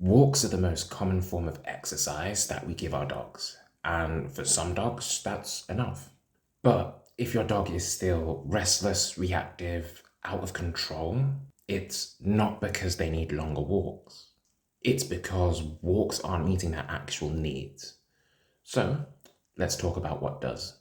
Walks are the most common form of exercise that we give our dogs, and for some dogs, that's enough. But if your dog is still restless, reactive, out of control, it's not because they need longer walks. It's because walks aren't meeting their actual needs. So, let's talk about what does.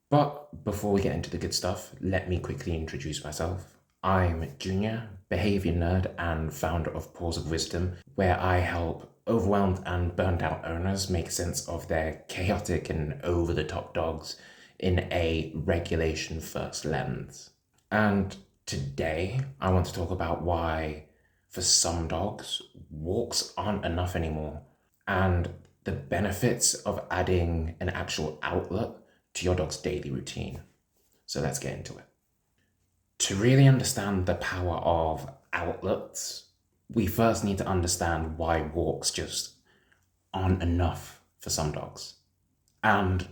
But before we get into the good stuff, let me quickly introduce myself. I'm Junior, behaviour nerd and founder of Paws of Wisdom, where I help overwhelmed and burned out owners make sense of their chaotic and over the top dogs in a regulation first lens. And today, I want to talk about why, for some dogs, walks aren't enough anymore, and the benefits of adding an actual outlet to your dog's daily routine. So let's get into it. To really understand the power of outlets, we first need to understand why walks just aren't enough for some dogs. And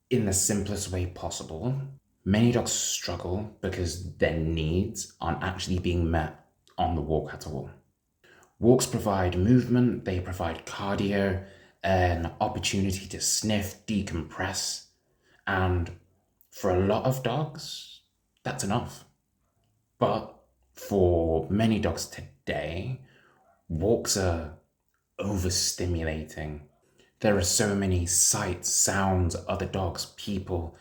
in the simplest way possible, many dogs struggle because their needs aren't actually being met on the walk at all. Walks provide movement, they provide cardio, an opportunity to sniff, decompress, and for a lot of dogs, that's enough. But for many dogs today, walks are overstimulating. There are so many sights, sounds, other dogs, people,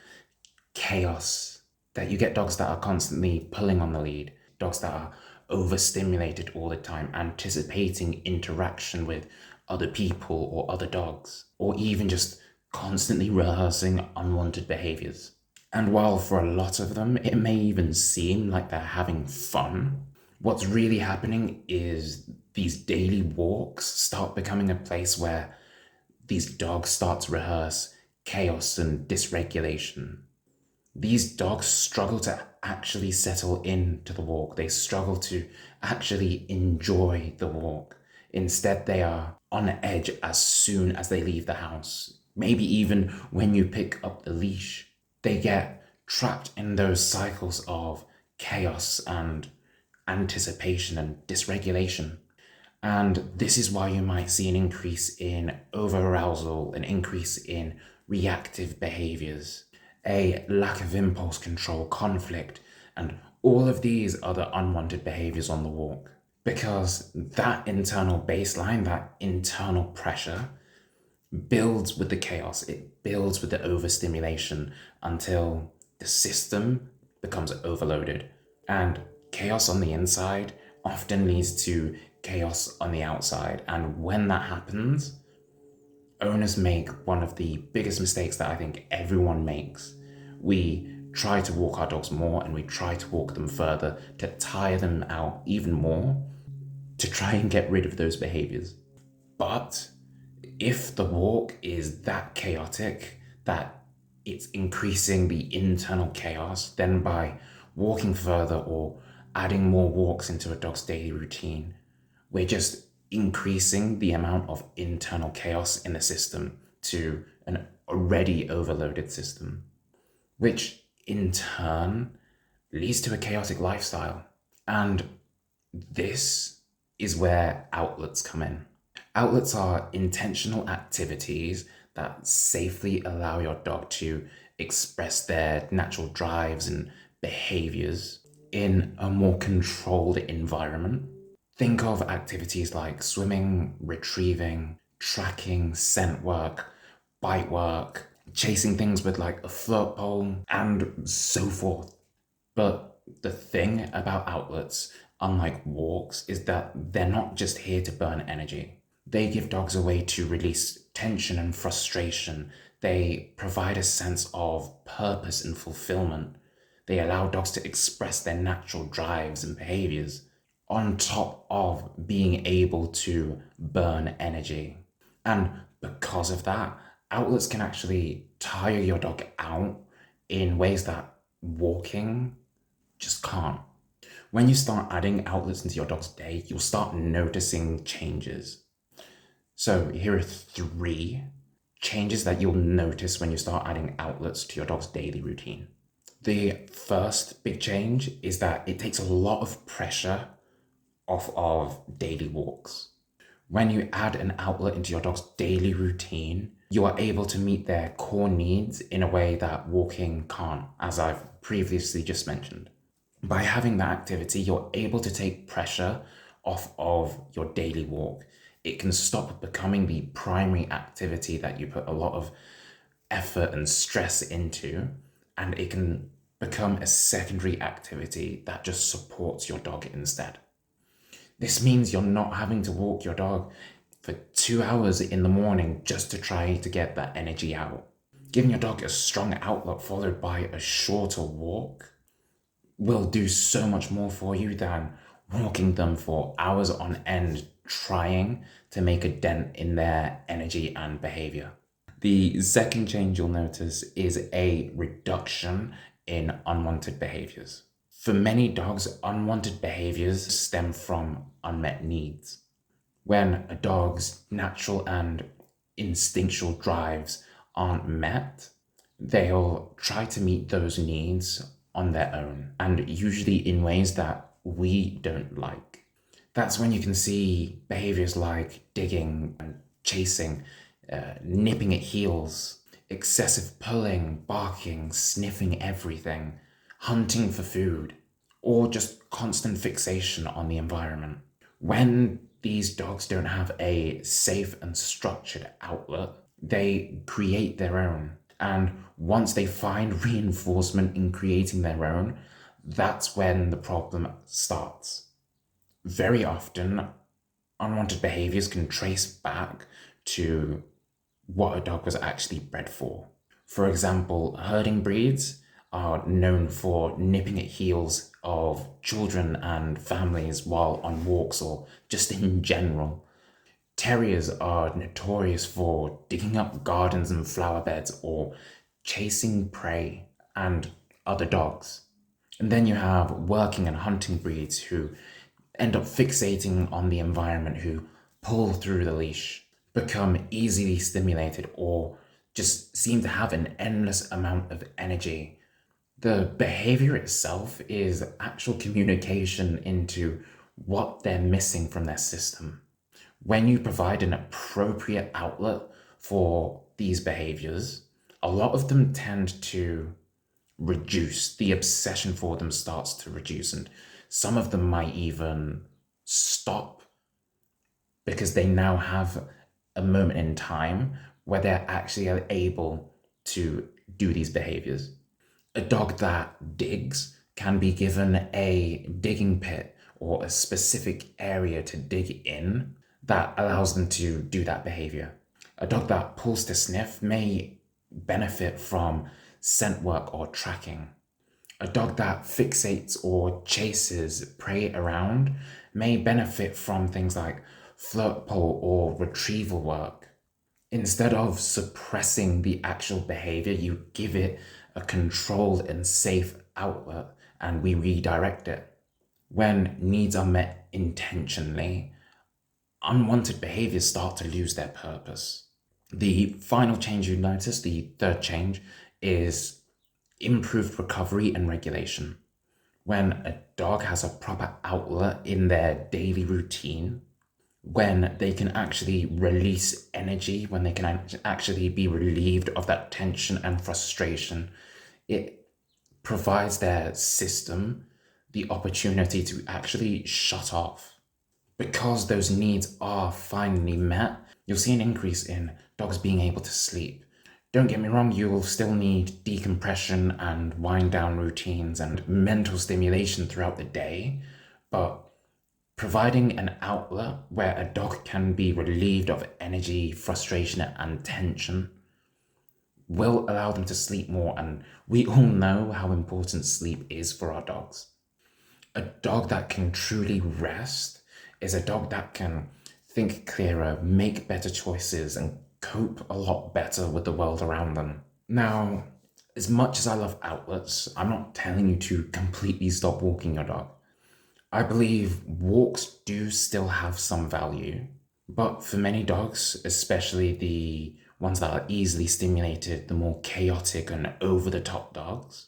chaos, that you get dogs that are constantly pulling on the lead, dogs that are overstimulated all the time, anticipating interaction with other people or other dogs, or even just constantly rehearsing unwanted behaviours. And while for a lot of them, it may even seem like they're having fun, what's really happening is these daily walks start becoming a place where these dogs start to rehearse chaos and dysregulation. These dogs struggle to actually settle into the walk. They struggle to actually enjoy the walk. Instead, they are on edge as soon as they leave the house. Maybe even when you pick up the leash. They get trapped in those cycles of chaos and anticipation and dysregulation. And this is why you might see an increase in over-arousal, an increase in reactive behaviours, a lack of impulse control, conflict, and all of these other unwanted behaviours on the walk. Because that internal baseline, that internal pressure, builds with the chaos, it builds with the overstimulation until the system becomes overloaded. And chaos on the inside often leads to chaos on the outside. And when that happens, owners make one of the biggest mistakes that I think everyone makes. We try to walk our dogs more and we try to walk them further to tire them out even more to try and get rid of those behaviors. But if the walk is that chaotic that it's increasing the internal chaos, then by walking further or adding more walks into a dog's daily routine, we're just increasing the amount of internal chaos in the system to an already overloaded system, which in turn leads to a chaotic lifestyle. And this is where outlets come in. Outlets are intentional activities that safely allow your dog to express their natural drives and behaviors in a more controlled environment. Think of activities like swimming, retrieving, tracking, scent work, bite work, chasing things with like a float pole, and so forth. But the thing about outlets, unlike walks, is that they're not just here to burn energy. They give dogs a way to release tension and frustration. They provide a sense of purpose and fulfillment. They allow dogs to express their natural drives and behaviors on top of being able to burn energy. And because of that, outlets can actually tire your dog out in ways that walking just can't. When you start adding outlets into your dog's day, you'll start noticing changes. So here are 3 changes that you'll notice when you start adding outlets to your dog's daily routine. The first big change is that it takes a lot of pressure off of daily walks. When you add an outlet into your dog's daily routine, you are able to meet their core needs in a way that walking can't, as I've previously just mentioned. By having that activity, you're able to take pressure off of your daily walk. It can stop becoming the primary activity that you put a lot of effort and stress into, and it can become a secondary activity that just supports your dog instead. This means you're not having to walk your dog for 2 hours in the morning just to try to get that energy out. Giving your dog a strong outlet followed by a shorter walk will do so much more for you than walking them for hours on end trying to make a dent in their energy and behavior. The second change you'll notice is a reduction in unwanted behaviors. For many dogs, unwanted behaviors stem from unmet needs. When a dog's natural and instinctual drives aren't met, they'll try to meet those needs on their own, and usually in ways that we don't like. That's when you can see behaviors like digging and chasing, nipping at heels, excessive pulling, barking, sniffing everything, hunting for food, or just constant fixation on the environment. When these dogs don't have a safe and structured outlet, they create their own. And once they find reinforcement in creating their own, that's when the problem starts. Very often, unwanted behaviors can trace back to what a dog was actually bred for. For example, herding breeds are known for nipping at heels of children and families while on walks or just in general. Terriers are notorious for digging up gardens and flower beds or chasing prey and other dogs. And then you have working and hunting breeds who end up fixating on the environment, who pull through the leash, become easily stimulated, or just seem to have an endless amount of energy. The behavior itself is actual communication into what they're missing from their system. When you provide an appropriate outlet for these behaviors, a lot of them tend to reduce. The obsession for them starts to reduce, and some of them might even stop because they now have a moment in time where they're actually able to do these behaviors. A dog that digs can be given a digging pit or a specific area to dig in that allows them to do that behavior. A dog that pulls to sniff may benefit from scent work or tracking. A dog that fixates or chases prey around may benefit from things like flirt pull or retrieval work. Instead of suppressing the actual behavior, you give it a controlled and safe outlet and we redirect it. When needs are met intentionally, unwanted behaviors start to lose their purpose. The final change you notice, the third change, is improved recovery and regulation. When a dog has a proper outlet in their daily routine, when they can actually release energy, when they can actually be relieved of that tension and frustration, it provides their system the opportunity to actually shut off. Because those needs are finally met, you'll see an increase in dogs being able to sleep. Don't get me wrong, you will still need decompression and wind down routines and mental stimulation throughout the day, but providing an outlet where a dog can be relieved of energy, frustration, and tension will allow them to sleep more, and we all know how important sleep is for our dogs. A dog that can truly rest is a dog that can think clearer, make better choices, and cope a lot better with the world around them. Now, as much as I love outlets, I'm not telling you to completely stop walking your dog. I believe walks do still have some value, but for many dogs, especially the ones that are easily stimulated, the more chaotic and over-the-top dogs,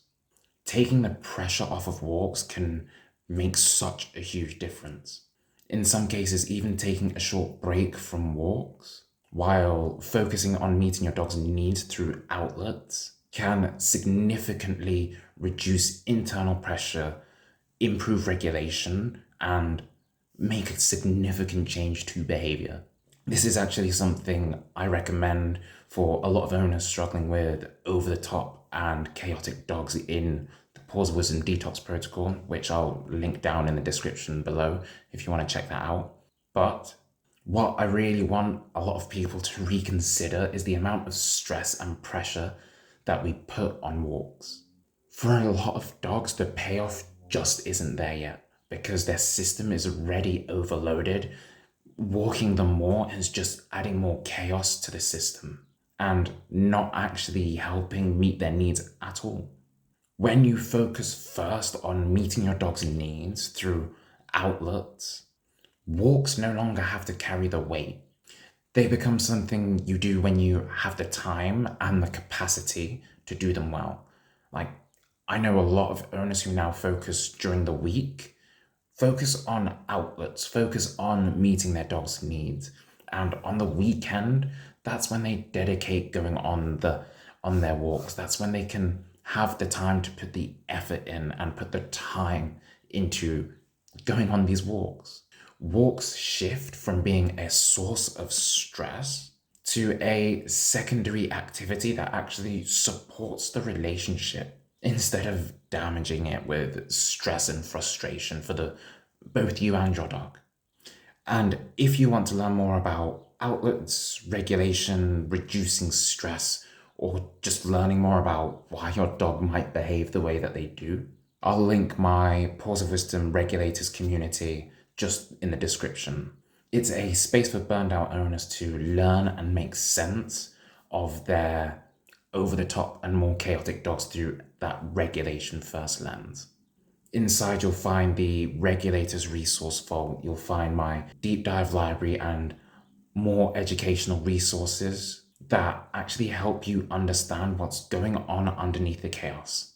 taking the pressure off of walks can make such a huge difference. In some cases, even taking a short break from walks while focusing on meeting your dog's needs through outlets can significantly reduce internal pressure, improve regulation, and make a significant change to behavior. This is actually something I recommend for a lot of owners struggling with over the top and chaotic dogs in the Paws and Detox protocol, which I'll link down in the description below if you want to check that out. But what I really want a lot of people to reconsider is the amount of stress and pressure that we put on walks. For a lot of dogs, the payoff just isn't there yet because their system is already overloaded. Walking them more is just adding more chaos to the system and not actually helping meet their needs at all. When you focus first on meeting your dog's needs through outlets, walks no longer have to carry the weight. They become something you do when you have the time and the capacity to do them well. Like, I know a lot of owners who now focus during the week, focus on outlets, focus on meeting their dog's needs. And on the weekend, that's when they dedicate going on their walks. That's when they can have the time to put the effort in and put the time into going on these walks. Walks shift from being a source of stress to a secondary activity that actually supports the relationship instead of damaging it with stress and frustration for both you and your dog. And if you want to learn more about outlets, regulation, reducing stress, or just learning more about why your dog might behave the way that they do, I'll link my Paws of Wisdom regulators community just in the description. It's a space for burned out owners to learn and make sense of their over the top and more chaotic dogs through that regulation first lens. Inside, you'll find the regulators resource vault. You'll find my deep dive library and more educational resources that actually help you understand what's going on underneath the chaos.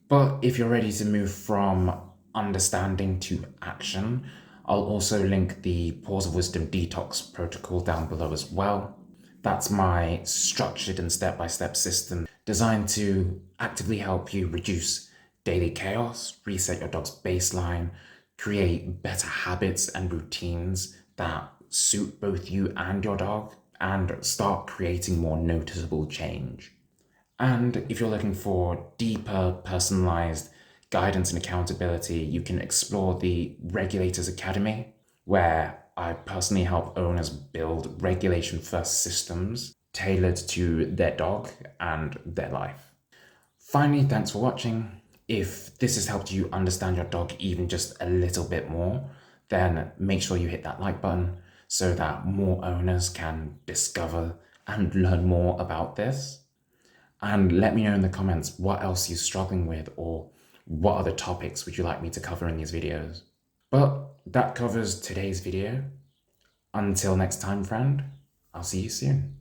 But if you're ready to move from understanding to action, I'll also link the Paws of Wisdom Detox protocol down below as well. That's my structured and step-by-step system designed to actively help you reduce daily chaos, reset your dog's baseline, create better habits and routines that suit both you and your dog, and start creating more noticeable change. And if you're looking for deeper, personalized guidance and accountability, you can explore the Regulators Academy, where I personally help owners build regulation-first systems tailored to their dog and their life. Finally, thanks for watching. If this has helped you understand your dog even just a little bit more, then make sure you hit that like button so that more owners can discover and learn more about this. And let me know in the comments what else you're struggling with or what other topics would you like me to cover in these videos. But that covers today's video. Until next time, friend, I'll see you soon.